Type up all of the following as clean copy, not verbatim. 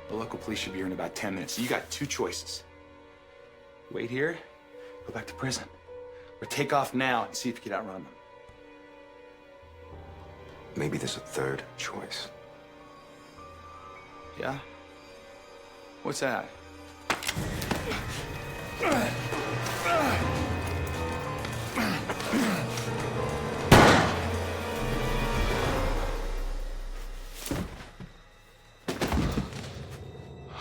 The local police should be here in about 10 minutes. So you got two choices. Wait here, go back to prison, or take off now and see if you can outrun them. Maybe there's a third choice. Yeah? What's that?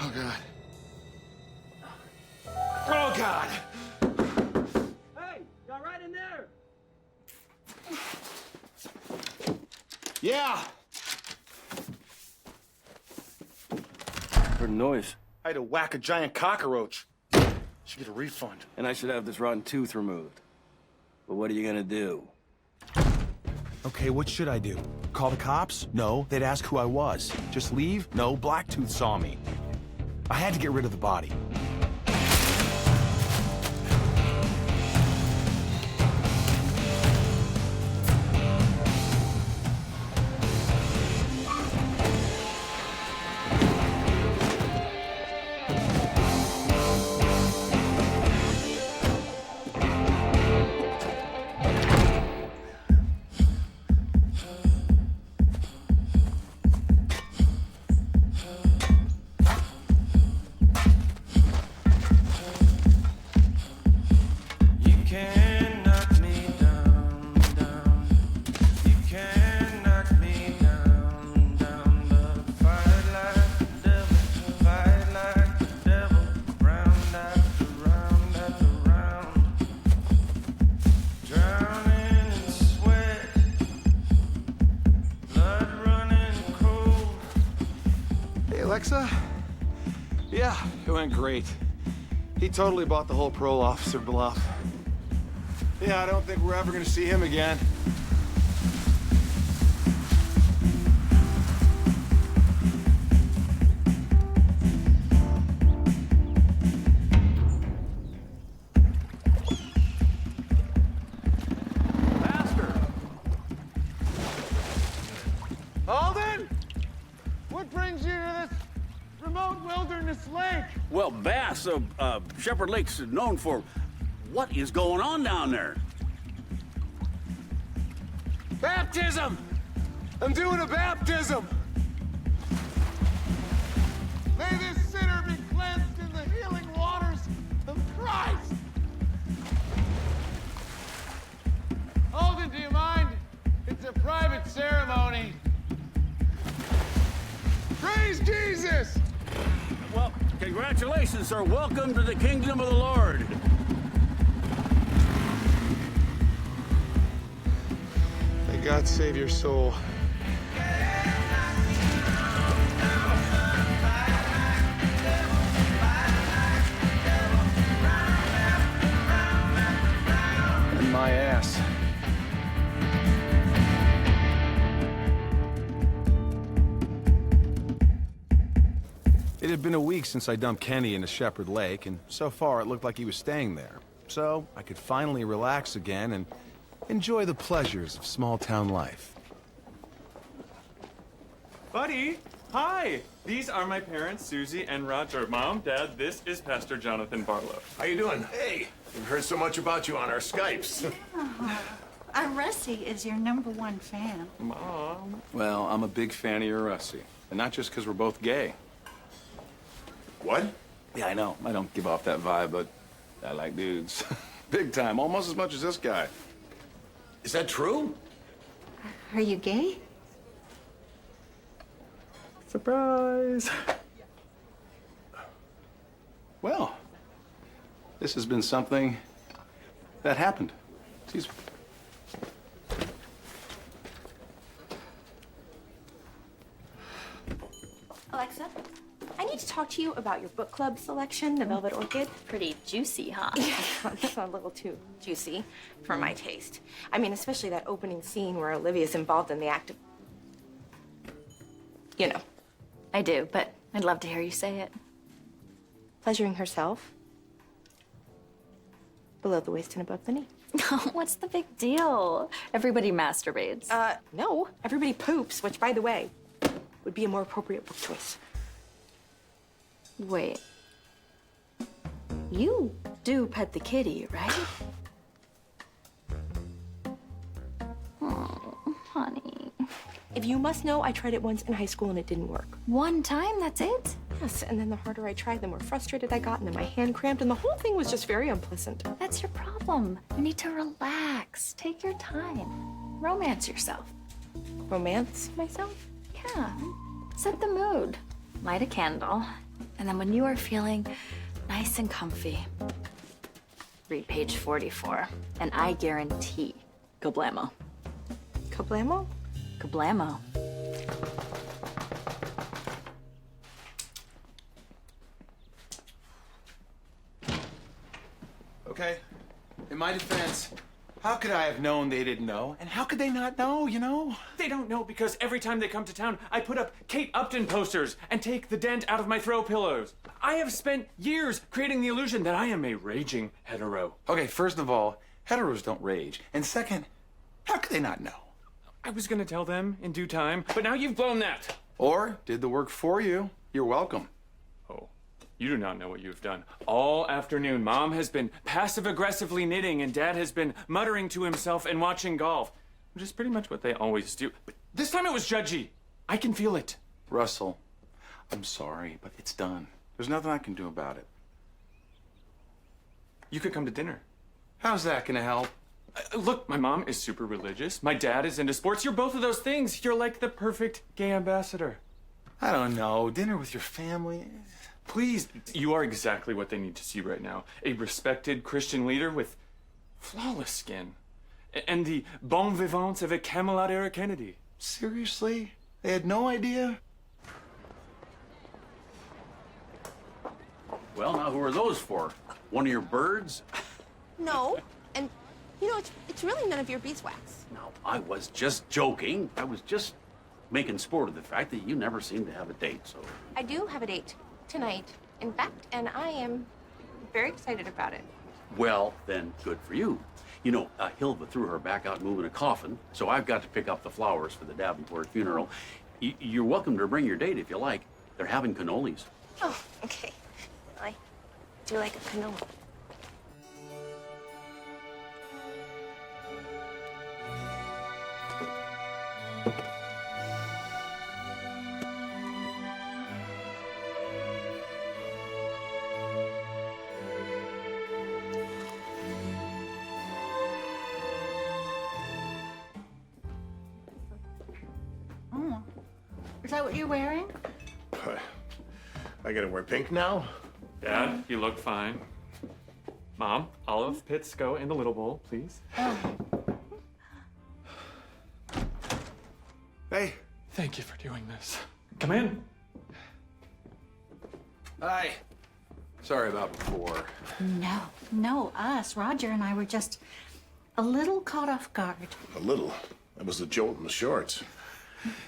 Oh, God. Oh, God! Hey, got right in there! Yeah! Heard a noise. I had to whack a giant cockroach. Should get a refund. And I should have this rotten tooth removed. But what are you gonna do? Okay, what should I do? Call the cops? No, they'd ask who I was. Just leave? No, Blacktooth saw me. I had to get rid of the body. Alexa? Yeah, it went great. He totally bought the whole parole officer bluff. Yeah, I don't think we're ever gonna see him again. Pastor! Alden? What brings you to this remote wilderness lake? Well, Bass, Shepherd Lake's known for... What is going on down there? Baptism! I'm doing a baptism! May this sinner be cleansed in the healing waters of Christ! Alden, do you mind? It's a private ceremony. Praise Jesus! Well, congratulations, sir. Welcome to the kingdom of the Lord. May God save your soul. And my ass. It had been a week since I dumped Kenny into Shepherd Lake, and so far it looked like he was staying there. So I could finally relax again and enjoy the pleasures of small-town life. Buddy, hi! These are my parents, Susie and Roger. Mom, Dad, this is Pastor Jonathan Barlow. How you doing? Hey, we've heard so much about you on our Skypes. Russie is your #1 fan. Mom. Well, I'm a big fan of your Russie. And not just because we're both gay. What? Yeah, I know. I don't give off that vibe, but I like dudes. Big time. Almost as much as this guy. Is that true? Are you gay? Surprise! Well, this has been something that happened. Excuse me. Alexa, I need to talk to you about your book club selection, The Velvet Orchid. Pretty juicy, huh? Yeah, it's a little too juicy for my taste. I mean, especially that opening scene where Olivia's involved in the act of... You know. I do, but I'd love to hear you say it. Pleasuring herself. Below the waist and above the knee. What's the big deal? Everybody masturbates. No. Everybody poops, which, by the way, would be a more appropriate book choice. Wait. You do pet the kitty, right? Oh, honey. If you must know, I tried it once in high school and it didn't work. One time, that's it? Yes, and then the harder I tried, the more frustrated I got, and then my hand cramped, and the whole thing was just very unpleasant. That's your problem. You need to relax. Take your time. Romance yourself. Romance myself? Yeah. Set the mood. Light a candle. And then when you are feeling nice and comfy, read page 44. And I guarantee kablamo. Kablamo? Kablamo. Okay, in my defense, how could I have known they didn't know? And how could they not know, you know? They don't know because every time they come to town, I put up Kate Upton posters and take the dent out of my throw pillows. I have spent years creating the illusion that I am a raging hetero. Okay, first of all, heteros don't rage. And second, how could they not know? I was gonna tell them in due time, but now you've blown that. Or did the work for you. You're welcome. Oh, you do not know what you've done. All afternoon, Mom has been passive-aggressively knitting and Dad has been muttering to himself and watching golf, which is pretty much what they always do. But this time it was judgy. I can feel it. Russell, I'm sorry, but it's done. There's nothing I can do about it. You could come to dinner. How's that gonna help? Look, my mom is super religious. My dad is into sports. You're both of those things. You're like the perfect gay ambassador. I don't know. Dinner with your family? Please, you are exactly what they need to see right now. A respected Christian leader with flawless skin. And the bon vivants of a Camelot-era Kennedy. Seriously? They had no idea? Well, now who are those for? One of your birds? No, and you know, it's really none of your beeswax. No, I was just joking. I was just making sport of the fact that you never seem to have a date, so... I do have a date tonight, in fact, and I am very excited about it. Well, then, good for you. You know, Hilda threw her back out moving a coffin, so I've got to pick up the flowers for the Davenport funeral. You're welcome to bring your date if you like. They're having cannolis. Oh, okay. I do like a canola. Is that what you're wearing? I gotta wear pink now? Dad, you look fine. Mom, olive pits go in the little bowl, please. Hey. Thank you for doing this. Come in. Hi. Sorry about before. No, us. Roger and I were just a little caught off guard. A little. That was the jolt in the shorts.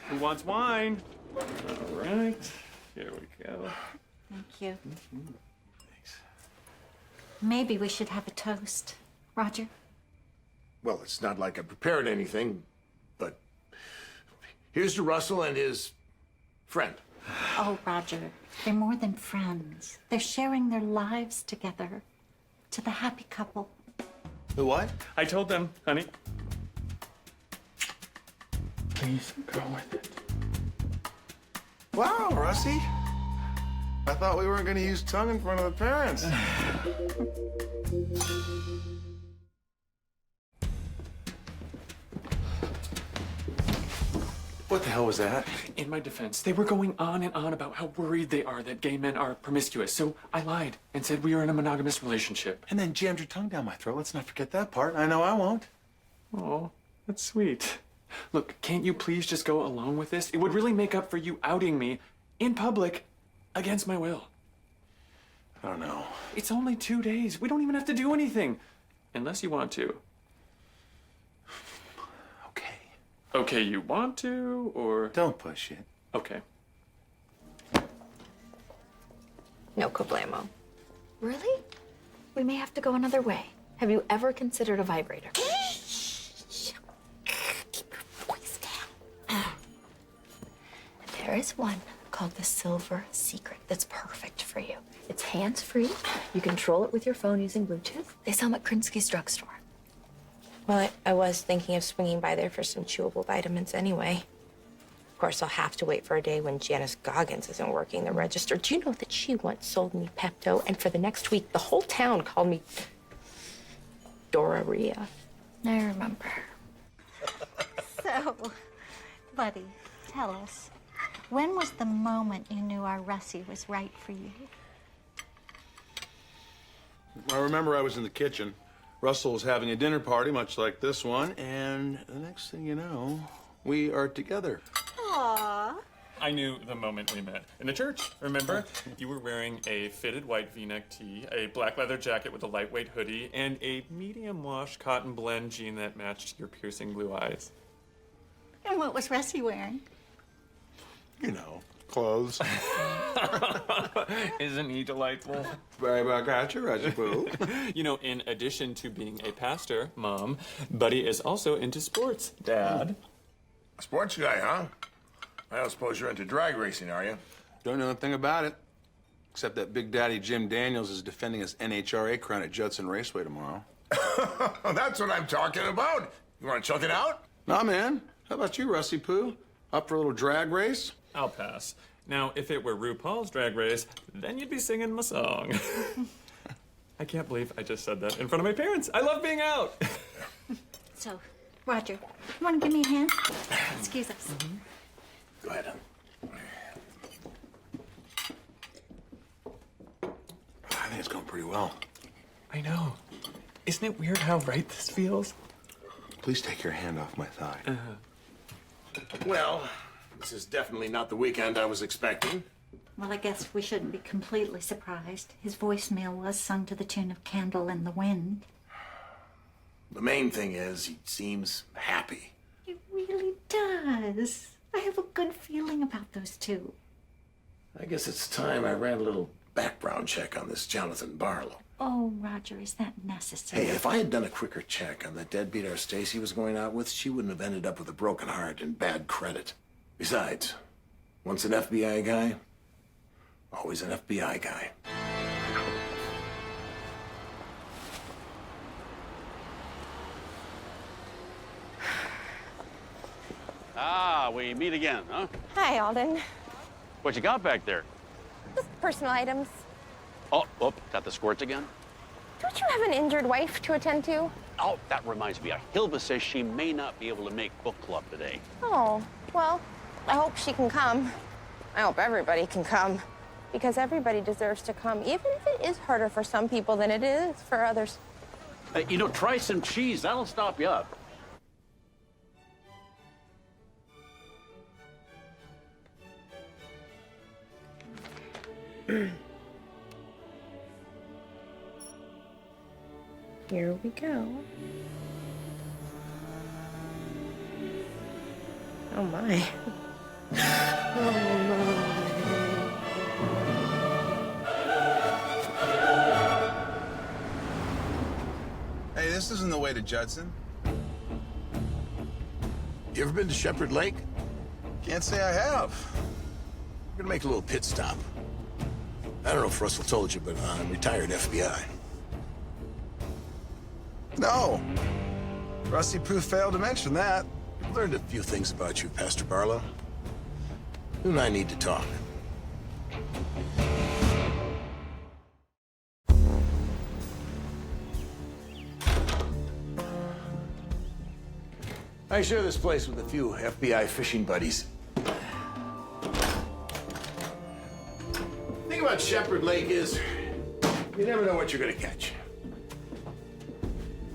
Who wants wine? All right. Here we go. Thank you. Thanks. Maybe we should have a toast. Roger? Well, it's not like I prepared anything, but here's to Russell and his friend. Oh, Roger, they're more than friends. They're sharing their lives together. To the happy couple. The what? I told them, honey. Please go with it. Wow, Russie. I thought we weren't gonna use tongue in front of the parents. What the hell was that? In my defense, they were going on and on about how worried they are that gay men are promiscuous. So I lied and said we are in a monogamous relationship. And then jammed your tongue down my throat. Let's not forget that part. I know I won't. Oh, that's sweet. Look, can't you please just go along with this? It would really make up for you outing me in public against my will. I don't know. It's only 2 days. We don't even have to do anything. Unless you want to. Okay. Okay, you want to, or... Don't push it. Okay. No kablamo. Really? We may have to go another way. Have you ever considered a vibrator? Keep your voice down. There is one called the Silver Secret that's perfect for you. It's hands-free. You control it with your phone using Bluetooth. They sell them at Krinsky's drugstore. Well, I was thinking of swinging by there for some chewable vitamins anyway. Of course, I'll have to wait for a day when Janice Goggins isn't working the register. Do you know that she once sold me Pepto, and for the next week, the whole town called me Dora Rhea? I remember. So, buddy, tell us, when was the moment you knew our Russie was right for you? I remember I was in the kitchen. Russell was having a dinner party, much like this one, and the next thing you know, we are together. Aww. I knew the moment we met. In the church, remember? You were wearing a fitted white V-neck tee, a black leather jacket with a lightweight hoodie, and a medium wash cotton blend jean that matched your piercing blue eyes. And what was Russie wearing? You know, clothes. Isn't he delightful? Very well, gotcha, I suppose. You know, in addition to being a pastor, Mom, Buddy is also into sports, Dad. A sports guy, huh? I don't suppose you're into drag racing, are you? Don't know a thing about it, except that Big Daddy Jim Daniels is defending his NHRA crown at Judson Raceway tomorrow. That's what I'm talking about. You want to check it out? Nah, man. How about you, Rusty Poo? Up for a little drag race? I'll pass. Now, if it were RuPaul's Drag Race, then you'd be singing my song. I can't believe I just said that in front of my parents. I love being out. So, Roger, you want to give me a hand? Excuse us. Go ahead. I think it's going pretty well. I know. Isn't it weird how right this feels? Please take your hand off my thigh. Well, this is definitely not the weekend I was expecting. Well, I guess we shouldn't be completely surprised. His voicemail was sung to the tune of Candle in the Wind. The main thing is he seems happy. He really does. I have a good feeling about those two. I guess it's time I ran a little background check on this Jonathan Barlow. Oh, Roger, is that necessary? Hey, if I had done a quicker check on the deadbeat our Stacy was going out with, she wouldn't have ended up with a broken heart and bad credit. Besides, once an FBI guy, always an FBI guy. Ah, we meet again, huh? Hi, Alden. What you got back there? Just personal items. Oh, got the squirts again? Don't you have an injured wife to attend to? Oh, that reminds me. Hilva says she may not be able to make book club today. Oh, well, I hope she can come. I hope everybody can come. Because everybody deserves to come, even if it is harder for some people than it is for others. You know, try some cheese. That'll stop you up. Here we go. Oh my. Oh my. Hey, this isn't the way to Judson. You ever been to Shepherd Lake? Can't say I have. We're gonna make a little pit stop. I don't know if Russell told you, but I'm retired FBI. No. Rusty Poo failed to mention that. I've learned a few things about you, Pastor Barlow. You and I need to talk. I share this place with a few FBI fishing buddies. The thing about Shepherd Lake is, you never know what you're gonna catch.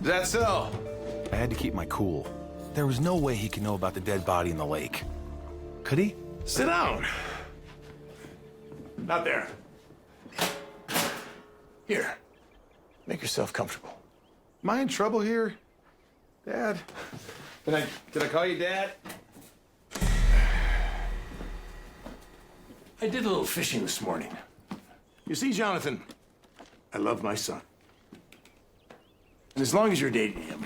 Is that so? I had to keep my cool. There was no way he could know about the dead body in the lake. Could he? Sit down. Not there. Here. Make yourself comfortable. Am I in trouble here? Dad? Did I call you Dad? I did a little fishing this morning. You see, Jonathan, I love my son. And as long as you're dating him,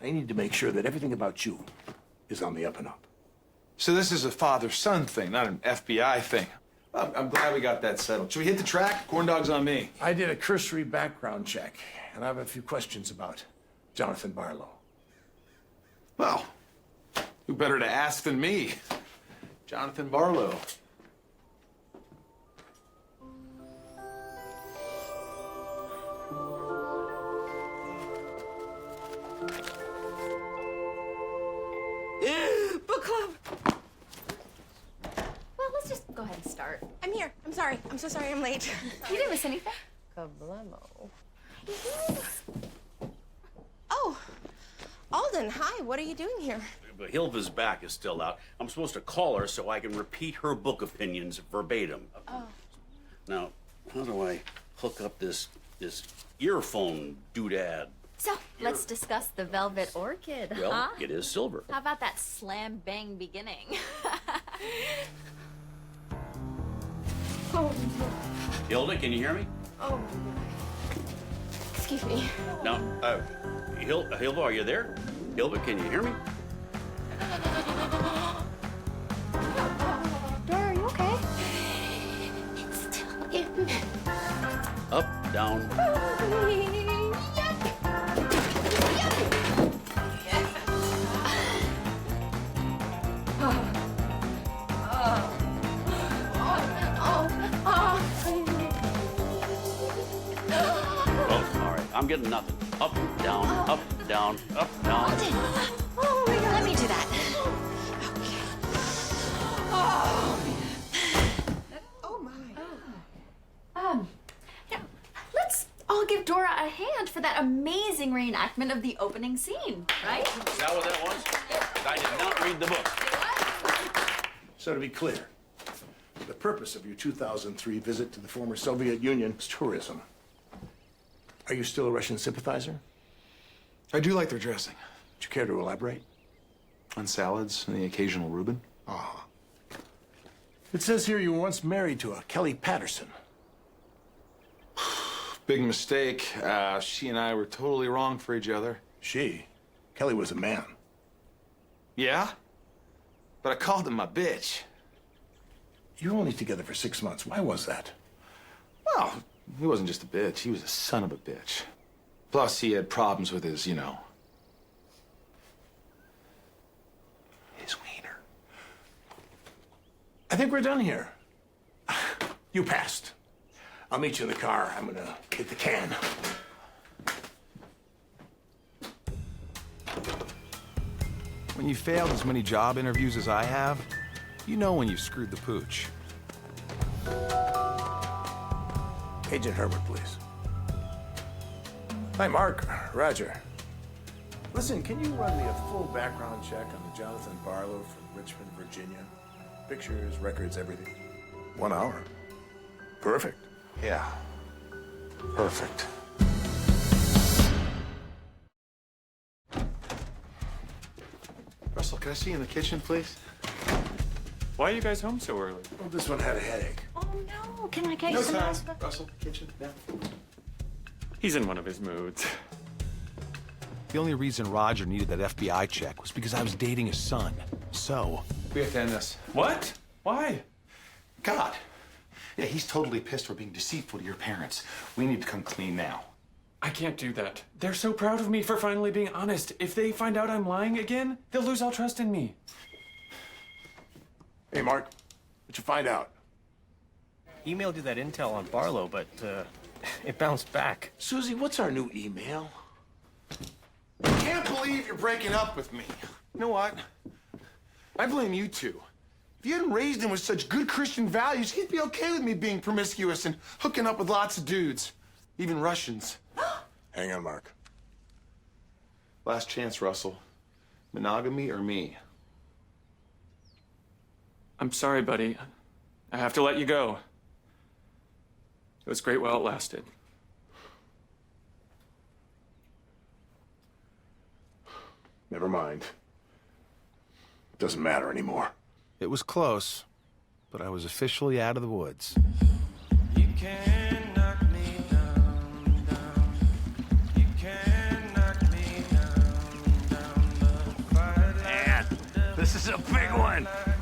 I need to make sure that everything about you is on the up and up. So this is a father-son thing, not an FBI thing. I'm glad we got that settled. Should we hit the track? Corn dogs on me. I did a cursory background check, and I have a few questions about Jonathan Barlow. Well, who better to ask than me? Jonathan Barlow. Book club! Well, let's just go ahead and start. I'm here. I'm sorry. I'm so sorry I'm late. You didn't miss anything? Kablamo. Oh, Alden, hi. What are you doing here? But Hilva's back is still out. I'm supposed to call her so I can repeat her book opinions verbatim. Oh. Now, how do I hook up this earphone doodad? So, let's discuss the velvet orchid, Well, huh? it is silver. How about that slam bang beginning? Oh, Hilda, can you hear me? Oh. Excuse me. Now, Hilva, are you there? Hilva, can you hear me? Dora, are you okay? It's still in. Up, down. Oh, all right. I'm getting nothing. Up, down, up, down, up, down. Oh my God. Let me do that. Oh, my. Yeah, let's all give Dora a hand for that amazing reenactment of the opening scene, right? Is that what that was? I did not read the book. So to be clear, the purpose of your 2003 visit to the former Soviet Union is tourism. Are you still a Russian sympathizer? I do like their dressing. Would you care to elaborate? On salads and the occasional Reuben. Ah. It says here you were once married to a Kelly Patterson. Big mistake. She and I were totally wrong for each other. She? Kelly was a man. Yeah? But I called him my bitch. You were only together for 6 months. Why was that? Well, he wasn't just a bitch. He was a son of a bitch. Plus, he had problems with his, his wiener. I think we're done here. You passed. I'll meet you in the car. I'm gonna hit the can. When you failed as many job interviews as I have, you know when you screwed the pooch. Agent Herbert, please. Hi, Mark. Roger. Listen, can you run me a full background check on the Jonathan Barlow from Richmond, Virginia? Pictures, records, everything. 1 hour. Perfect. Yeah. Perfect. Russell, can I see you in the kitchen, please? Why are you guys home so early? Well, this one had a headache. Oh no, can I get you some mascara? Russell, kitchen, yeah. He's in one of his moods. The only reason Roger needed that FBI check was because I was dating his son. So, we have to end this. What? Why? God. Yeah, he's totally pissed for being deceitful to your parents. We need to come clean now. I can't do that. They're so proud of me for finally being honest. If they find out I'm lying again, they'll lose all trust in me. Hey, Mark. What'd you find out? Emailed you that intel on Barlow, but it bounced back. Susie, what's our new email? I can't believe you're breaking up with me. You know what? I blame you two. If you hadn't raised him with such good Christian values, he'd be okay with me being promiscuous and hooking up with lots of dudes, even Russians. Hang on, Mark. Last chance, Russell. Monogamy or me? I'm sorry, buddy. I have to let you go. It was great while it lasted. Never mind. Doesn't matter anymore. It was close, but I was officially out of the woods. You can knock me down, down. You can knock me down, down. Man, this is a big one. fine.